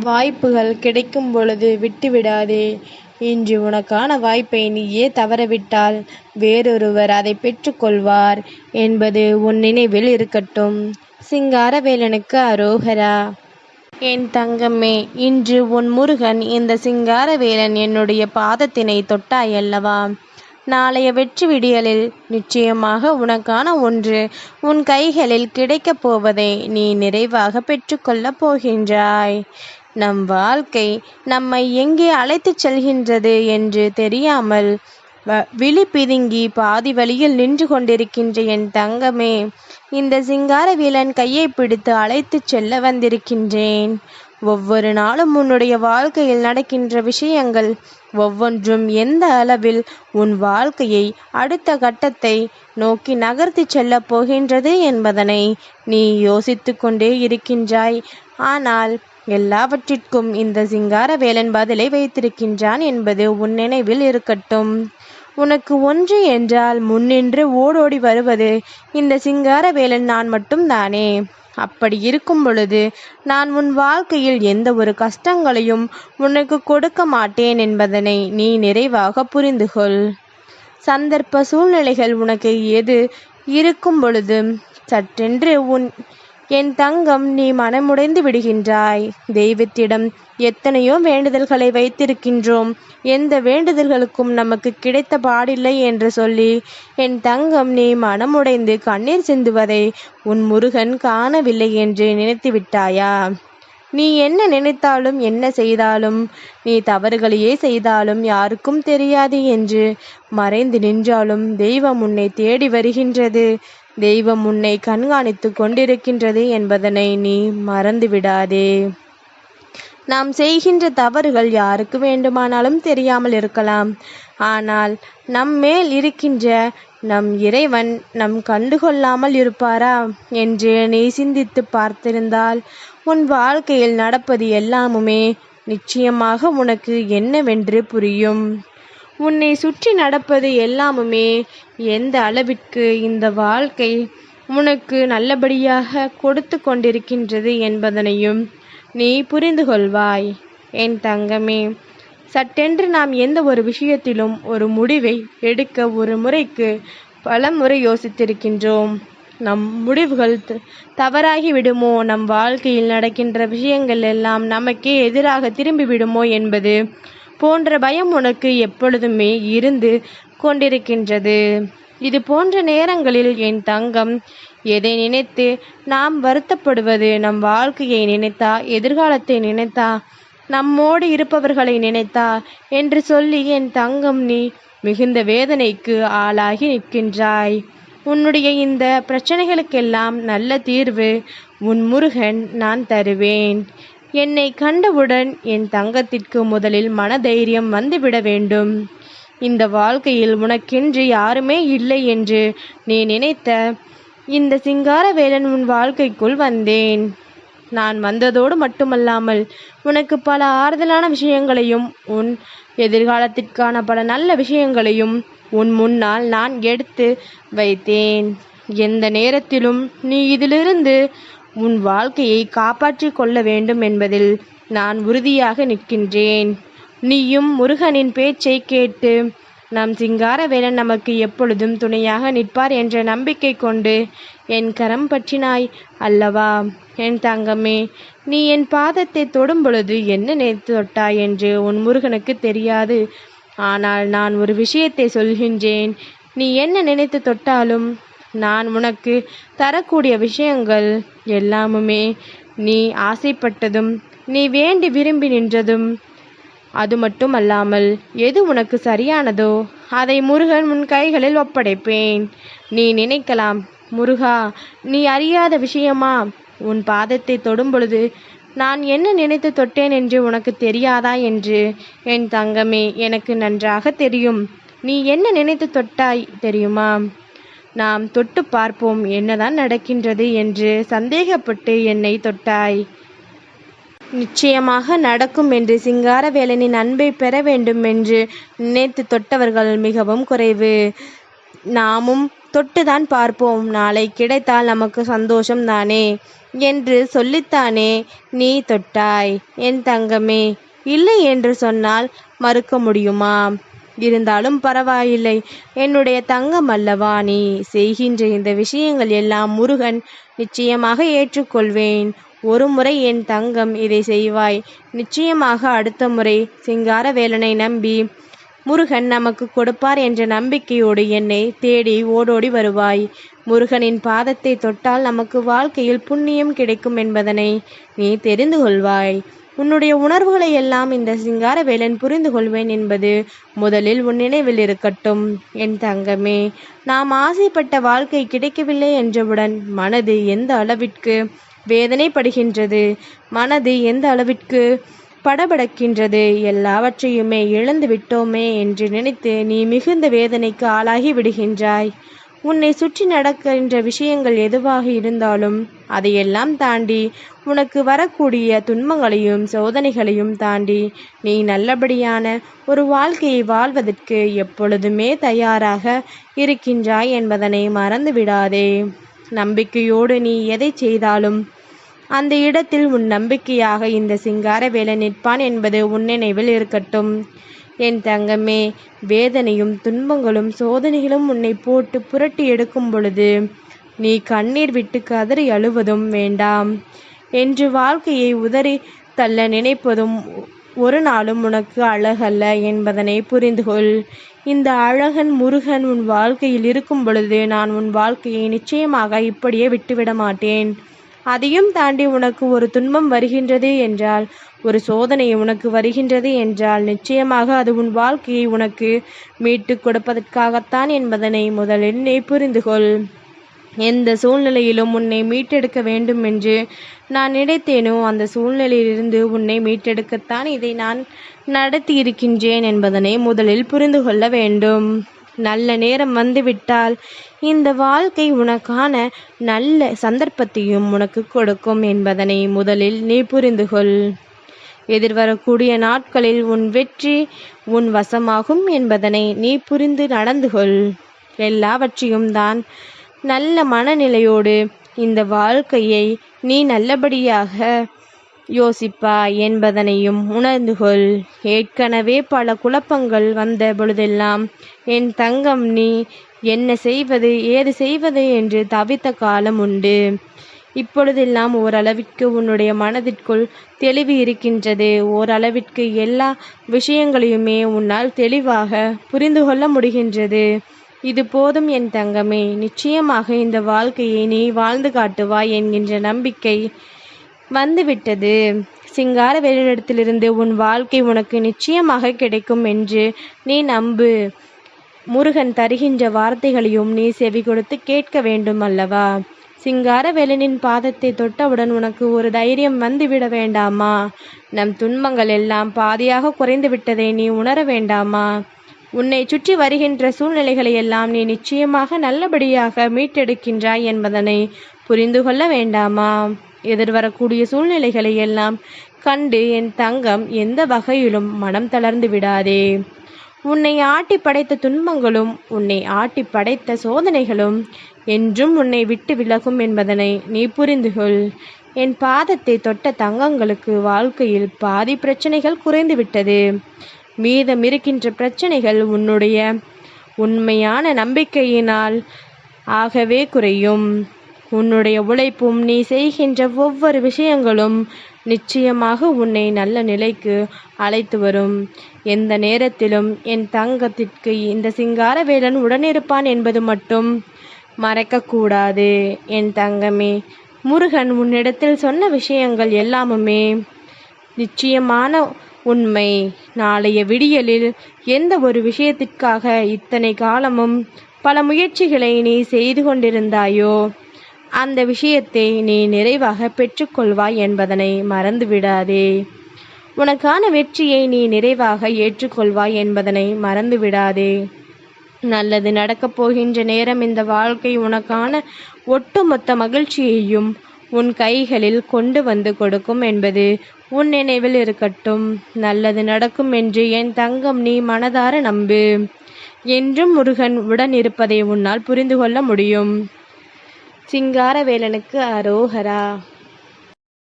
வாய்ப்புகள் கிடைக்கும் பொழுது விட்டுவிடாதே. இன்று உனக்கான வாய்ப்பை நீயே தவறவிட்டால் வேறொருவர் அதை பெற்றுக்கொள்வார் என்பது உன் நினைவில் இருக்கட்டும். சிங்காரவேலனுக்கு அரோகரா. என் தங்கமே, இன்று உன் முருகன் இந்த சிங்காரவேலன் என்னுடைய பாதத்தினை தொட்டாயல்லவா? நாளைய வெற்றி விடியலில் நிச்சயமாக உனக்கான ஒன்று உன் கைகளில் கிடைக்கப் போவதை நீ நிறைவாக பெற்றுக்கொள்ளப் போகின்றாய். நம் வாழ்க்கை நம்மை எங்கே அழைத்துச் செல்கின்றது என்று தெரியாமல் விழி பிதுங்கி பாதி வழியில் நின்று கொண்டிருக்கின்ற என் தங்கமே, இந்த சிங்காரவேலன் கையை பிடித்து அழைத்துச் செல்ல வந்திருக்கின்றேன். ஒவ்வொரு நாளும் உன்னுடைய வாழ்க்கையில் நடக்கின்ற விஷயங்கள் ஒவ்வொன்றும் எந்த அளவில் உன் வாழ்க்கையை அடுத்த கட்டத்தை நோக்கி நகர்த்தி செல்லப் போகின்றது என்பதனை நீ யோசித்து கொண்டே இருக்கின்றாய். ஆனால் எல்லாவற்றிற்கும் இந்த சிங்காரவேலன் பதிலை வைத்திருக்கின்றான் என்பது உன் நினைவில் இருக்கட்டும். உனக்கு ஒன்று என்றால் முன்னின்று ஓடோடி வருவது இந்த சிங்காரவேலன் நான் மட்டும்தானே. அப்படி இருக்கும் பொழுது நான் உன் வாழ்க்கையில் எந்த ஒரு கஷ்டங்களையும் உனக்கு கொடுக்க மாட்டேன் என்பதனை நீ நிறைவாக புரிந்துகொள். சந்தர்ப்ப சூழ்நிலைகள் உனக்கு எது இருக்கும் பொழுது சற்றென்று என் தங்கம் நீ மனமுடைந்து விடுகின்றாய். தெய்வத்திடம் எத்தனையோ வேண்டுதல்களை வைத்திருக்கின்றோம், எந்த வேண்டுதல்களுக்கும் நமக்கு கிடைத்த பாடில்லை என்று சொல்லி என் தங்கம் நீ மனமுடைந்து கண்ணீர் சிந்துவதை உன் முருகன் காணவில்லை என்று நினைத்து விட்டாயா? நீ என்ன நினைத்தாலும் என்ன செய்தாலும், நீ தவறுகளையே செய்தாலும் யாருக்கும் தெரியாது என்று மறைந்து நின்றாலும் தெய்வம் உன்னை தேடி வருகின்றது, தெய்வம் உன்னை கண்காணித்து கொண்டிருக்கின்றது என்பதனை நீ மறந்து விடாதே. நாம் செய்கின்ற தவறுகள் யாருக்கு வேண்டுமானாலும் தெரியாமல் இருக்கலாம். ஆனால் நம்மேல் இருக்கின்ற நம் இறைவன் நம் கண்டுகொள்ளாமல் இருப்பாரா என்று நீ சிந்தித்து பார்த்திருந்தால் உன் வாழ்க்கையில் நடப்பது எல்லாமுமே நிச்சயமாக உனக்கு என்னவென்று புரியும். உன்னை சுற்றி நடப்பது எல்லாமுமே எந்த அளவிற்கு இந்த வாழ்க்கை உனக்கு நல்லபடியாக கொடுத்து கொண்டிருக்கின்றது என்பதனையும் நீ புரிந்து கொள்வாய். என் தங்கமே, சட்டென்று நாம் எந்த ஒரு விஷயத்திலும் ஒரு முடிவை எடுக்க ஒரு முறைக்கு பல முறை யோசித்திருக்கின்றோம். நம் முடிவுகள் தவறாகி விடுமோ, நம் வாழ்க்கையில் நடக்கின்ற விஷயங்கள் எல்லாம் நமக்கே எதிராக திரும்பி விடுமோ என்பது போன்ற பயம் உனக்கு எப்பொழுதுமே இருந்து கொண்டிருக்கின்றது. இது போன்ற நேரங்களில் என் தங்கம், எதை நினைத்து நாம் வருத்தப்படுவது? நம் வாழ்க்கையை நினைத்தா, எதிர்காலத்தை நினைத்தா, நம்மோடு இருப்பவர்களை நினைத்தா என்று சொல்லி என் தங்கம் நீ மிகுந்த வேதனைக்கு ஆளாகி நிற்கின்றாய். உன்னுடைய இந்த பிரச்சனைகளுக்கெல்லாம் நல்ல தீர்வு உன் முருகன் நான் தருவேன். என்னை கண்டவுடன் என் தங்கத்திற்கு முதலில் மனதைரியம் வந்துவிட வேண்டும். இந்த வாழ்க்கையில் உனக்கென்று யாருமே இல்லை என்று நீ நினைத்த இந்த சிங்காரவேலன் உன் வாழ்க்கைக்குள் வந்தேன். நான் வந்ததோடு மட்டுமல்லாமல் உனக்கு பல ஆறுதலான விஷயங்களையும் உன் எதிர்காலத்திற்கான பல நல்ல விஷயங்களையும் உன் முன்னால் நான் எடுத்து வைத்தேன். எந்த நேரத்திலும் நீ இதிலிருந்து உன் வாழ்க்கையை காப்பாற்றி கொள்ள வேண்டும் என்பதில் நான் உறுதியாக நிற்கின்றேன். நீயும் முருகனின் பேச்சை கேட்டு நம் சிங்காரவேலன் நமக்கு எப்பொழுதும் துணையாக நிற்பார் என்ற நம்பிக்கை கொண்டு என் கரம் பற்றினாய் அல்லவா? என் தங்கமே, நீ என் பாதத்தை தொடும் பொழுது என்ன நினைத்து தொட்டாய் என்று உன் முருகனுக்கு தெரியாது. ஆனால் நான் ஒரு விஷயத்தை சொல்கின்றேன். நீ என்ன நினைத்து தொட்டாலும் நான் உனக்கு தரக்கூடிய விஷயங்கள் எல்லாமுமே நீ ஆசைப்பட்டதும் நீ வேண்டி விரும்பி நின்றதும். அது மட்டும் அல்லாமல் எது உனக்கு சரியானதோ அதை முருகன் உன் கைகளில் ஒப்படைப்பேன். நீ நினைக்கலாம், முருகா, நீ அறியாத விஷயமா? உன் பாதத்தை தொடும் பொழுது நான் என்ன நினைத்து தொட்டேன் என்று உனக்கு தெரியாதா என்று. என் தங்கமே, எனக்கு நன்றாக தெரியும். நீ என்ன நினைத்து தொட்டாய் தெரியுமா? நாம் தொட்டு பார்ப்போம் என்னதான் நடக்கின்றது என்று சந்தேகப்பட்டு என்னை தொட்டாய். நிச்சயமாக நடக்கும் என்று சிங்காரவேலனின் அன்பை பெற வேண்டும் என்று நினைத்து தொட்டவர்கள் மிகவும் குறைவு. நாமும் தொட்டுதான் பார்ப்போம், நாளை கிடைத்தால் நமக்கு சந்தோஷம் தானே என்று சொல்லித்தானே நீ தொட்டாய் என் தங்கமே. இல்லை என்று சொன்னால் மறுக்க முடியுமா? இருந்தாலும் பரவாயில்லை, என்னுடைய தங்கம் அல்லவா நீ. செய்கின்ற இந்த விஷயங்கள் எல்லாம் முருகன் நிச்சயமாக ஏற்றுக்கொள்வேன். ஒரு முறை என் தங்கம் இதை செய்வாய், நிச்சயமாக அடுத்த முறை சிங்காரவேலனை நம்பி முருகன் நமக்கு கொடுப்பார் என்ற நம்பிக்கையோடு என்னை தேடி ஓடோடி வருவாய். முருகனின் பாதத்தை தொட்டால் நமக்கு வாழ்க்கையில் புண்ணியம் கிடைக்கும் என்பதனை நீ தெரிந்து கொள்வாய். உன்னுடைய உணர்வுகளை எல்லாம் இந்த சிங்காரவேலன் புரிந்து கொள்வேன் என்பது முதலில் உன் நினைவில் இருக்கட்டும் என் தங்கமே. நாம் ஆசைப்பட்ட வாழ்க்கை கிடைக்கவில்லை என்றவுடன் மனது எந்த அளவிற்கு வேதனைப்படுகின்றது, மனது எந்த அளவிற்கு படபடக்கின்றது, எல்லாவற்றையுமே இழந்து விட்டோமே என்று நினைத்து நீ மிகுந்த வேதனைக்கு ஆளாகி விடுகின்றாய். உன்னை சுற்றி நடக்கின்ற விஷயங்கள் எதுவாக இருந்தாலும் அதையெல்லாம் தாண்டி உனக்கு வரக்கூடிய துன்பங்களையும் சோதனைகளையும் தாண்டி நீ நல்லபடியான ஒரு வாழ்க்கையை வாழ்வதற்கு எப்பொழுதுமே தயாராக இருக்கின்றாய் என்பதனை மறந்து விடாதே. நம்பிக்கையோடு நீ எதை செய்தாலும் அந்த இடத்தில் உன் நம்பிக்கையாக இந்த சிங்காரவேலன் நிற்பான் என்பது உன் நினைவில் இருக்கட்டும் என் தங்கமே. வேதனையும் துன்பங்களும் சோதனைகளும் உன்னை போட்டு புரட்டி எடுக்கும் பொழுது நீ கண்ணீர் விட்டு கதறி அழுவதும் வேண்டாம். என்று வாழ்க்கையை உதறி தள்ள நினைப்பதும் ஒரு நாளும் உனக்கு அழகல்ல என்பதனை புரிந்து கொள். இந்த அழகன் முருகன் உன் வாழ்க்கையில் இருக்கும் பொழுது நான் உன் வாழ்க்கையை நிச்சயமாக இப்படியே விட்டுவிட மாட்டேன். அதையும் தாண்டி உனக்கு ஒரு துன்பம் வருகின்றது என்றால், ஒரு சோதனை உனக்கு வருகின்றது என்றால் நிச்சயமாக அது உன் வாழ்க்கையை உனக்கு மீட்டு கொடுப்பதற்காகத்தான் என்பதனை முதலில் நீ புரிந்து கொள். எந்த சூழ்நிலையிலும் உன்னை மீட்டெடுக்க வேண்டும் என்று நான் நினைத்தேனோ அந்த சூழ்நிலையிலிருந்து உன்னை மீட்டெடுக்கத்தான் இதை நான் நடத்தி இருக்கின்றேன் என்பதனை முதலில் புரிந்து கொள்ள வேண்டும். நல்ல நேரம் வந்துவிட்டால் இந்த வாழ்க்கை உனக்கான நல்ல சந்தர்ப்பத்தையும் உனக்கு கொடுக்கும் என்பதனை முதலில் நீ புரிந்து கொள். எதிர்வரக்கூடிய நாட்களில் உன் வெற்றி உன் வசமாகும் என்பதனை நீ புரிந்து நடந்து கொள். எல்லாவற்றையும் தான் நல்ல மனநிலையோடு இந்த வாழ்க்கையை நீ நல்லபடியாக யோசிப்பாய் என்பதனையும் உணர்ந்து கொள். ஏற்கனவே பல குழப்பங்கள் வந்த பொழுதெல்லாம் என் தங்கம் நீ என்ன செய்வது ஏது செய்வது என்று தவித்த காலம் உண்டு. இப்பொழுதெல்லாம் ஓரளவிற்கு உன்னுடைய மனதிற்குள் தெளிவு இருக்கின்றது. ஓரளவிற்கு எல்லா விஷயங்களையுமே உன்னால் தெளிவாக புரிந்து கொள்ள முடிகின்றது. இது போதும் என் தங்கமே, நிச்சயமாக இந்த வாழ்க்கையை நீ வாழ்ந்து காட்டுவாய் என்கின்ற நம்பிக்கை வந்துவிட்டது. சிங்காரவேலனிடத்திலிருந்து உன் வாழ்க்கை உனக்கு நிச்சயமாக கிடைக்கும் என்று நீ நம்பு. முருகன் தருகின்ற வார்த்தைகளையும் நீ செவி கொடுத்து கேட்க வேண்டும் அல்லவா? சிங்காரவேலனின் பாதத்தை தொட்டவுடன் உனக்கு ஒரு தைரியம் வந்துவிட வேண்டாமா? நம் துன்பங்கள் எல்லாம் பாதியாக குறைந்து விட்டதை நீ உணர வேண்டாமா? உன்னை சுற்றி வருகின்ற சூழ்நிலைகளை எல்லாம் நீ நிச்சயமாக நல்லபடியாக மீட்டெடுக்கின்றாய் என்பதனை புரிந்து கொள்ள வேண்டாமா? எதிர்வரக்கூடிய சூழ்நிலைகளை எல்லாம் கண்டு என் தங்கம் எந்த வகையிலும் மனம் தளர்ந்து விடாதே. உன்னை ஆட்டி படைத்த துன்பங்களும் உன்னை ஆட்டி படைத்த சோதனைகளும் என்றும் உன்னை விட்டு விலகும் என்பதனை நீ புரிந்து கொள். என் பாதத்தை தொட்ட தங்கங்களுக்கு வாழ்க்கையில் பாதி பிரச்சனைகள் குறைந்து விட்டது. மீதம் இருக்கின்ற பிரச்சனைகள் உன்னுடைய உண்மையான நம்பிக்கையினால் ஆகவே குறையும். உன்னுடைய உழைப்பும் நீ செய்கின்ற ஒவ்வொரு விஷயங்களும் நிச்சயமாக உன்னை நல்ல நிலைக்கு அழைத்து வரும். எந்த நேரத்திலும் என் தங்கத்திற்கு இந்த சிங்காரவேலன் உடனிருப்பான் என்பது மட்டும் மறைக்கக்கூடாது என் தங்கமே. முருகன் உன்னிடத்தில் சொன்ன விஷயங்கள் எல்லாமுமே நிச்சயமான உண்மை. நாளைய விடியலில் எந்த ஒரு விஷயத்திற்காக இத்தனை காலமும் பல முயற்சிகளை நீ செய்து கொண்டிருந்தாயோ அந்த விஷயத்தை நீ நிறைவாக பெற்றுக்கொள்வாய் என்பதனை மறந்துவிடாதே. உனக்கான வெற்றியை நீ நிறைவாக ஏற்றுக்கொள்வாய் என்பதனை மறந்துவிடாதே. நல்லது நடக்கப் போகின்ற நேரம் இந்த வாழ்க்கை உனக்கான ஒட்டுமொத்த மகிழ்ச்சியையும் உன் கைகளில் கொண்டு வந்து கொடுக்கும் என்பது உன் நினைவில் இருக்கட்டும். நல்லது நடக்கும் என்று என் தங்கம் நீ மனதார நம்பு. என்றும் முருகன் உடன் இருப்பதை உன்னால் புரிந்து கொள்ள முடியும். சிங்காரவேலனுக்கு அரோகரா.